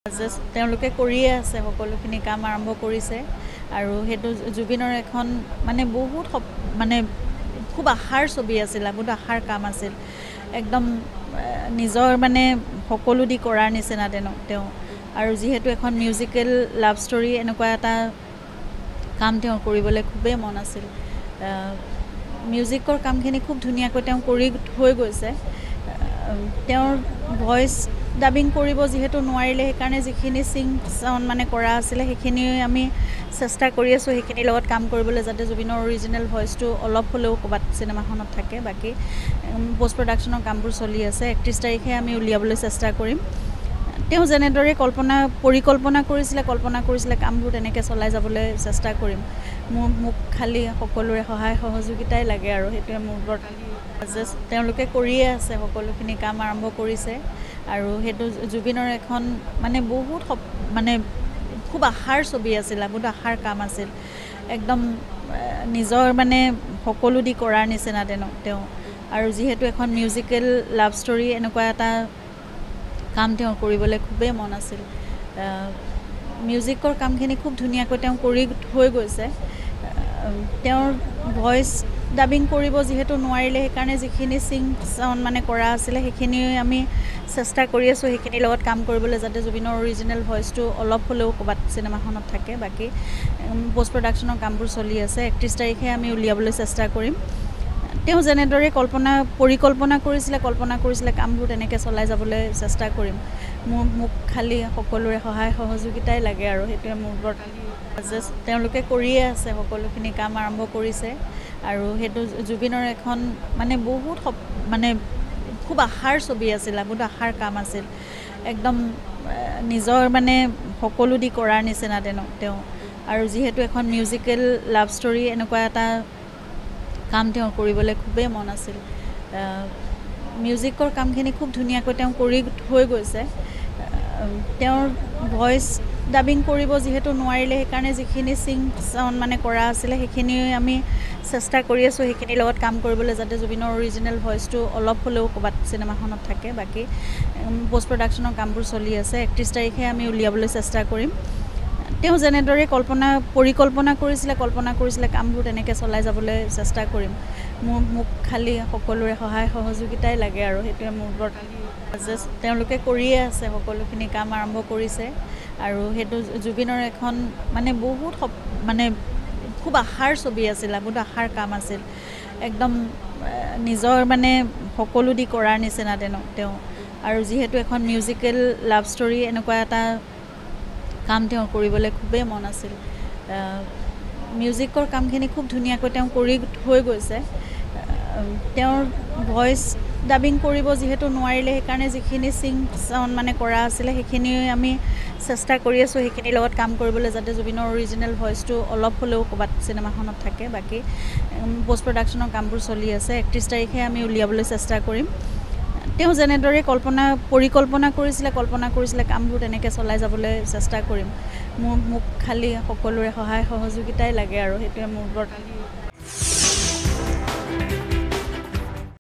তেওঁলোকে কৰিয়ে আছে সকলোখিনি কাম আৰম্ভ কৰিছে আৰু সেইটো জুবিনৰ এখন মানে বহুত মানে খুব আশাৰ ছবি আছিল বহুত আশাৰ কাম আছিল একদম নিজৰ মানে সকলো দি কৰাৰ নিচিনা তেওঁ আৰু যিহেতু এখন মিউজিকেল লাভ ষ্টৰী এনেকুৱা এটা কাম তেওঁ কৰিবলৈ খুবেই মন আছিল মিউজিকৰ কামখিনি খুব ধুনীয়াকৈ তেওঁ কৰি হৈ গৈছে তেওঁৰ ভইচ ডাবিং কৰিব যিহেতু নোৱাৰিলে সেইকাৰণে যিখিনি চাউণ্ড মানে কৰা আছিলে সেইখিনি আমি চেষ্টা কৰি আছোঁ সেইখিনিৰ লগত কাম কৰিবলৈ যাতে জুবিনৰ অৰিজিনেল ভইচটো অলপ হ'লেও ক'ৰবাত চিনেমাখনত থাকে বাকী পষ্ট প্ৰডাকশ্যনৰ কামবোৰ চলি আছে 31 তাৰিখে আমি উলিয়াবলৈ চেষ্টা কৰিম তেওঁ যেনেদৰে পৰিকল্পনা কৰিছিলে কামবোৰ তেনেকৈ চলাই যাবলৈ চেষ্টা কৰিম মোক খালি সকলোৰে সহায় সহযোগিতাই লাগে আৰু সেইটোৱে মোৰ ওপৰত তেওঁলোকে কৰিয়ে আছে সকলোখিনি কাম আৰম্ভ কৰিছে আৰু সেইটো জুবিনৰ এখন মানে বহুত মানে খুব আশাৰ ছবি আছিল বহুত আশাৰ কাম আছিল একদম নিজৰ মানে সকলো দি কৰাৰ নিচিনা তেওঁ আৰু যিহেতু এখন মিউজিকেল লাভ ষ্টৰী এনেকুৱা এটা কাম তেওঁ কৰিবলৈ খুবেই মন আছিল মিউজিকৰ কামখিনি খুব ধুনীয়াকৈ তেওঁ কৰি হৈ গৈছে তেওঁৰ ভইচ ডাবিং কৰিব যিহেতু নোৱাৰিলে সেইকাৰণে যিখিনি চাউণ্ড মানে কৰা আছিলে সেইখিনি আমি চেষ্টা কৰি আছোঁ সেইখিনিৰ লগত কাম কৰিবলৈ যাতে জুবিনৰ অৰিজিনেল ভইচটো অলপ হ'লেও ক'ৰবাত চিনেমাখনত থাকে বাকী পষ্ট প্ৰডাকশ্যনৰ কামবোৰ চলি আছে 31 তাৰিখে আমি উলিয়াবলৈ চেষ্টা কৰিম তেওঁ যেনেদৰে পৰিকল্পনা কৰিছিলে কামবোৰ তেনেকৈ চলাই যাবলৈ চেষ্টা কৰিম মোক খালি সকলোৰে সহায় সহযোগিতাই লাগে আৰু সেইটোৱে মোৰ ওপৰত তেওঁলোকে কৰিয়ে আছে সকলোখিনি কাম আৰম্ভ কৰিছে আৰু সেইটো জুবিনৰ এখন মানে বহুত মানে খুব আশাৰ ছবি আছিল বহুত আশাৰ কাম আছিল একদম নিজৰ মানে সকলো দি কৰাৰ নিচিনা তেওঁ আৰু যিহেতু এখন মিউজিকেল লাভ ষ্টৰী এনেকুৱা এটা কাম তেওঁ কৰিবলৈ খুবেই মন আছিল মিউজিকৰ কামখিনি খুব ধুনীয়াকৈ তেওঁ কৰি হৈ গৈছে তেওঁৰ ভইচ ডাবিং কৰিব যিহেতু নোৱাৰিলে সেইকাৰণে যিখিনি চাউণ্ড মানে কৰা আছিলে সেইখিনি আমি চেষ্টা কৰি আছোঁ সেইখিনিৰ লগত কাম কৰিবলৈ যাতে জুবিনৰ অৰিজিনেল ভইচটো অলপ হ'লেও ক'ৰবাত চিনেমাখনত থাকে বাকী পষ্ট প্ৰডাকশ্যনৰ কামবোৰ চলি আছে 31 তাৰিখে আমি উলিয়াবলৈ চেষ্টা কৰিম তেওঁ যেনেদৰে পৰিকল্পনা কৰিছিলে কামবোৰ তেনেকৈ চলাই যাবলৈ চেষ্টা কৰিম মোক খালি সকলোৰে সহায় সহযোগিতাই লাগে আৰু সেইটোৱে মোৰ ওপৰত তেওঁলোকে কৰিয়ে আছে সকলোখিনি কাম আৰম্ভ কৰিছে আৰু সেইটো জুবিনৰ এখন মানে বহুত মানে খুব আশাৰ ছবি আছিল বহুত আশাৰ কাম আছিল একদম নিজৰ মানে সকলো দি কৰাৰ নিচিনা তেওঁ আৰু যিহেতু এখন মিউজিকেল লাভ ষ্টৰী এনেকুৱা এটা কাম তেওঁ কৰিবলৈ খুবেই মন আছিল মিউজিকৰ কামখিনি খুব ধুনীয়াকৈ তেওঁ কৰি হৈ গৈছে তেওঁৰ ভইচ ডাবিং কৰিব যিহেতু নোৱাৰিলে সেইকাৰণে যিখিনি চাউণ্ড মানে কৰা আছিলে সেইখিনি আমি চেষ্টা কৰি আছোঁ সেইখিনিৰ লগত কাম কৰিবলৈ যাতে জুবিনৰ অৰিজিনেল ভইচটো অলপ হ'লেও ক'ৰবাত চিনেমাখনত থাকে বাকী পষ্ট প্ৰডাকশ্যনৰ কামবোৰ চলি আছে 31 তাৰিখে আমি উলিয়াবলৈ চেষ্টা কৰিম তেওঁ যেনেদৰে পৰিকল্পনা কৰিছিলে কামবোৰ তেনেকৈ চলাই যাবলৈ চেষ্টা কৰিম মোক খালি সকলোৰে সহায় সহযোগিতাই লাগে আৰু সেইটোৱে মোৰ ওপৰত